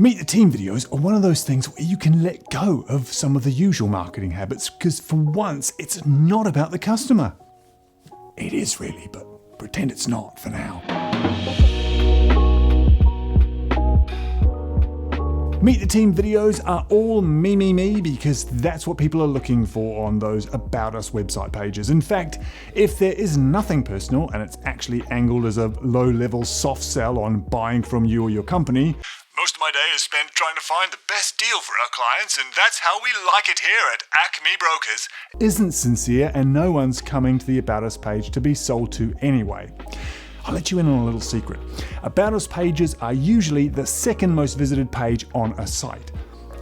Meet the team videos are one of those things where you can let go of some of the usual marketing habits because for once it's not about the customer. It is really, but pretend it's not for now. Meet the team videos are all me because that's what people are looking for on those About Us website pages. In fact, if there is nothing personal and it's actually angled as a low-level soft sell on buying from you or your company, most of my day is spent trying to find the best deal for our clients, and that's how we like it here at Acme Brokers, isn't sincere and no one's coming to the About Us page to be sold to anyway. I'll let you in on a little secret. About Us pages are usually the second most visited page on a site.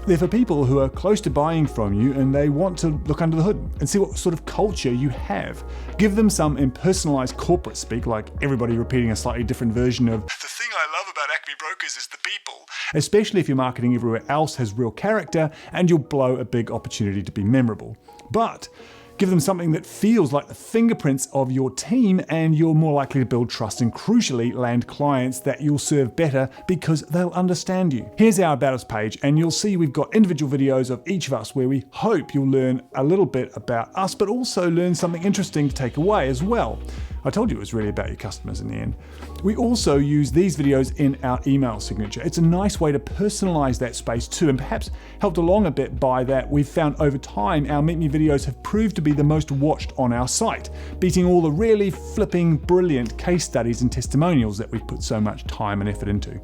They're for people who are close to buying from you and they want to look under the hood and see what sort of culture you have. Give them some impersonalized corporate speak, like everybody repeating a slightly different version of, "The thing I love about Acme Brokers is the people," especially if your marketing everywhere else has real character, and you'll blow a big opportunity to be memorable. But give them something that feels like the fingerprints of your team and you're more likely to build trust and crucially land clients that you'll serve better because they'll understand you. Here's our About Us page and you'll see we've got individual videos of each of us where we hope you'll learn a little bit about us but also learn something interesting to take away as well. I told you it was really about your customers in the end. We also use these videos in our email signature. It's a nice way to personalize that space too, and perhaps helped along a bit by that we've found over time our Meet Me videos have proved to be the most watched on our site, beating all the really flipping brilliant case studies and testimonials that we've put so much time and effort into.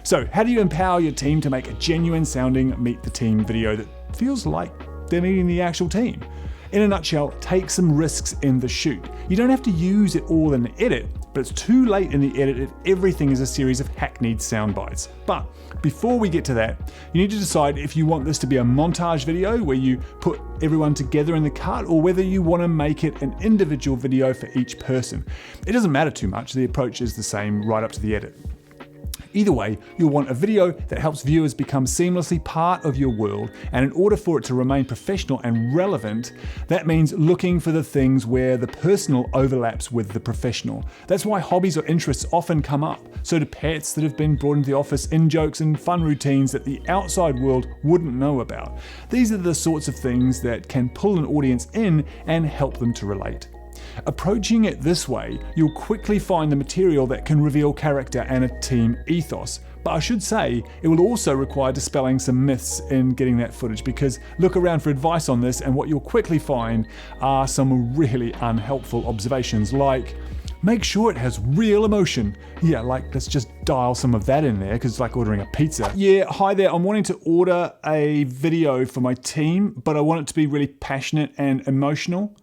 So how do you empower your team to make a genuine sounding Meet the Team video that feels like they're meeting the actual team? In a nutshell, take some risks in the shoot. You don't have to use it all in the edit, but it's too late in the edit if everything is a series of hackneyed sound bites. But before we get to that, you need to decide if you want this to be a montage video where you put everyone together in the cut or whether you want to make it an individual video for each person. It doesn't matter too much, the approach is the same right up to the edit. Either way, you'll want a video that helps viewers become seamlessly part of your world, and in order for it to remain professional and relevant, that means looking for the things where the personal overlaps with the professional. That's why hobbies or interests often come up. So do pets that have been brought into the office, in-jokes and fun routines that the outside world wouldn't know about. These are the sorts of things that can pull an audience in and help them to relate. Approaching it this way, you'll quickly find the material that can reveal character and a team ethos. But I should say, it will also require dispelling some myths in getting that footage, because look around for advice on this and what you'll quickly find are some really unhelpful observations like, make sure it has real emotion. Yeah, like let's just dial some of that in there because it's like ordering a pizza. Yeah, hi there, I'm wanting to order a video for my team, but I want it to be really passionate and emotional.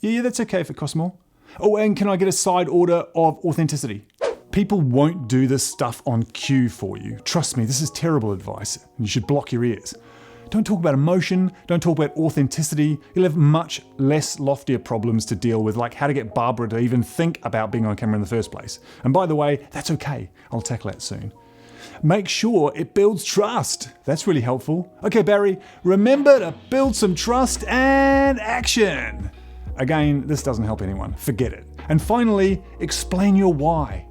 Yeah, that's okay if it costs more. Oh, and can I get a side order of authenticity? People won't do this stuff on cue for you. Trust me, this is terrible advice, and you should block your ears. Don't talk about emotion, don't talk about authenticity. You'll have much less loftier problems to deal with, like how to get Barbara to even think about being on camera in the first place. And by the way, that's okay. I'll tackle that soon. Make sure it builds trust. That's really helpful. Okay, Barry, remember to build some trust and action. Again, this doesn't help anyone. Forget it. And finally, explain your why.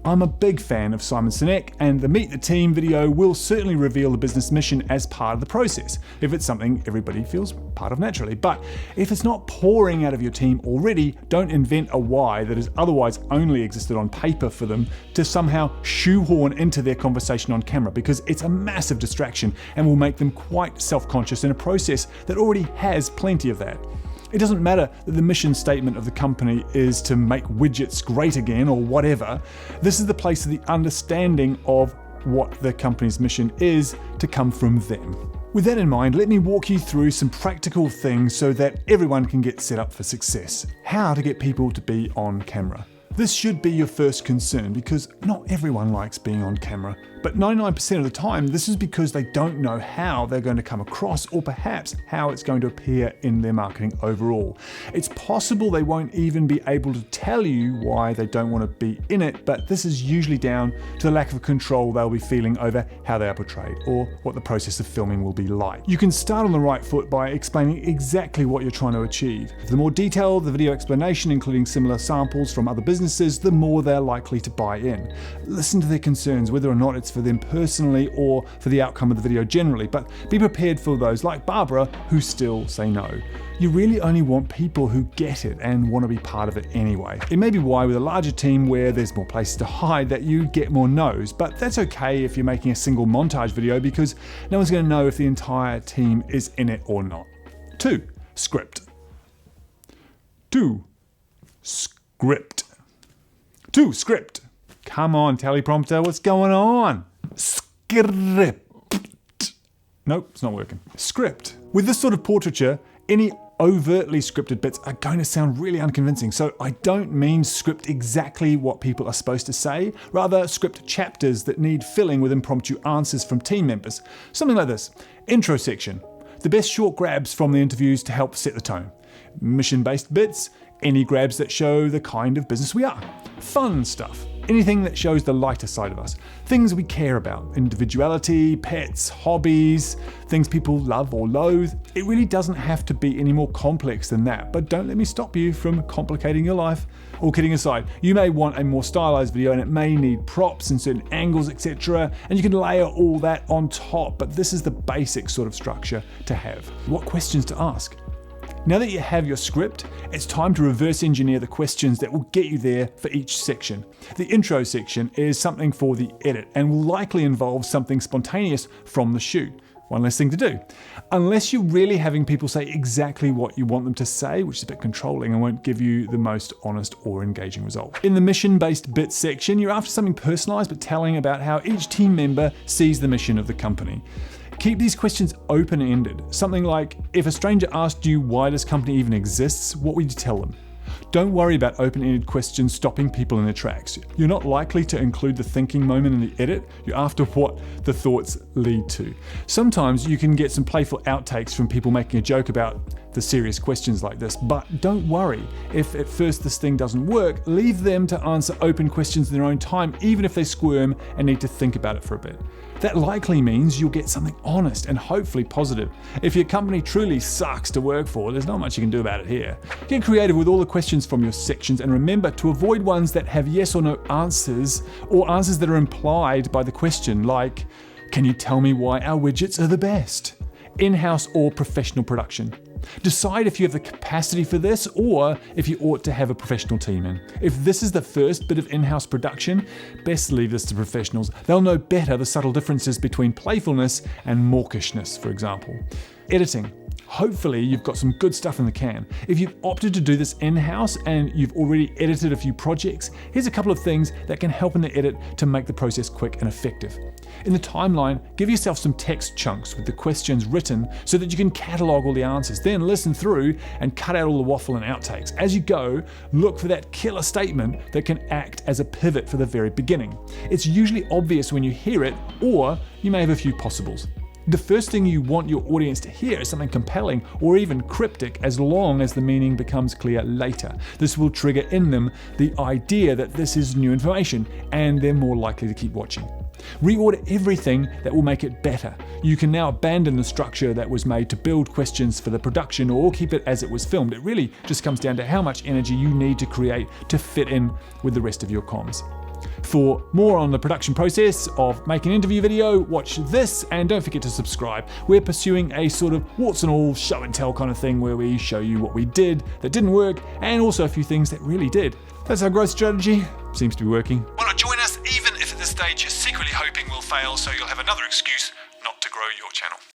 I'm a big fan of Simon Sinek, and the Meet the Team video will certainly reveal the business mission as part of the process, if it's something everybody feels part of naturally. But if it's not pouring out of your team already, don't invent a why that has otherwise only existed on paper for them to somehow shoehorn into their conversation on camera, because it's a massive distraction and will make them quite self-conscious in a process that already has plenty of that. It doesn't matter that the mission statement of the company is to make widgets great again or whatever. This is the place of the understanding of what the company's mission is to come from them. With that in mind, let me walk you through some practical things so that everyone can get set up for success. How to get people to be on camera. This should be your first concern because not everyone likes being on camera. But 99% of the time, this is because they don't know how they're going to come across or perhaps how it's going to appear in their marketing overall. It's possible they won't even be able to tell you why they don't want to be in it, but this is usually down to the lack of control they'll be feeling over how they are portrayed or what the process of filming will be like. You can start on the right foot by explaining exactly what you're trying to achieve. The more detailed the video explanation, including similar samples from other businesses, the more they're likely to buy in. Listen to their concerns, whether or not it's bits for them personally or for the outcome of the video generally, but be prepared for those like Barbara who still say no. You really only want people who get it and want to be part of it anyway. It may be why with a larger team where there's more places to hide that you get more no's, but that's okay if you're making a single montage video because no one's going to know if the entire team is in it or not. 2. Script. 2. Script. 2. Script. Come on, teleprompter, what's going on? Script. Nope, it's not working. Script. With this sort of portraiture, any overtly scripted bits are going to sound really unconvincing, so I don't mean script exactly what people are supposed to say, rather script chapters that need filling with impromptu answers from team members. Something like this. Intro section. The best short grabs from the interviews to help set the tone. Mission-based bits. Any grabs that show the kind of business we are. Fun stuff. Anything that shows the lighter side of us. Things we care about. Individuality, pets, hobbies, things people love or loathe. It really doesn't have to be any more complex than that, but don't let me stop you from complicating your life. All kidding aside, you may want a more stylized video and it may need props and certain angles, etc. And you can layer all that on top, but this is the basic sort of structure to have. What questions to ask? Now that you have your script, it's time to reverse engineer the questions that will get you there for each section. The intro section is something for the edit and will likely involve something spontaneous from the shoot. One less thing to do. Unless you're really having people say exactly what you want them to say, which is a bit controlling and won't give you the most honest or engaging result. In the mission-based bits section, you're after something personalized but telling about how each team member sees the mission of the company. Keep these questions open-ended. Something like, if a stranger asked you why this company even exists, what would you tell them? Don't worry about open-ended questions stopping people in their tracks. You're not likely to include the thinking moment in the edit, you're after what the thoughts lead to. Sometimes you can get some playful outtakes from people making a joke about the serious questions like this, but don't worry. If at first this thing doesn't work, leave them to answer open questions in their own time, even if they squirm and need to think about it for a bit. That likely means you'll get something honest and hopefully positive. If your company truly sucks to work for, there's not much you can do about it here. Get creative with all the questions from your sections and remember to avoid ones that have yes or no answers or answers that are implied by the question, like, can you tell me why our widgets are the best? In-house or professional production. Decide if you have the capacity for this or if you ought to have a professional team in. If this is the first bit of in-house production, best leave this to professionals. They'll know better the subtle differences between playfulness and mawkishness, for example. Editing. Hopefully you've got some good stuff in the can. If you've opted to do this in-house and you've already edited a few projects, here's a couple of things that can help in the edit to make the process quick and effective. In the timeline, give yourself some text chunks with the questions written so that you can catalog all the answers. Then listen through and cut out all the waffle and outtakes. As you go, look for that killer statement that can act as a pivot for the very beginning. It's usually obvious when you hear it, or you may have a few possibles. The first thing you want your audience to hear is something compelling or even cryptic, as long as the meaning becomes clear later. This will trigger in them the idea that this is new information and they're more likely to keep watching. Reorder everything that will make it better. You can now abandon the structure that was made to build questions for the production or keep it as it was filmed. It really just comes down to how much energy you need to create to fit in with the rest of your comms. For more on the production process of making an interview video, watch this and don't forget to subscribe. We're pursuing a sort of warts and all show and tell kind of thing where we show you what we did that didn't work and also a few things that really did. That's our growth strategy. Seems to be working. Why not join us even if at this stage you're secretly hoping we'll fail so you'll have another excuse not to grow your channel.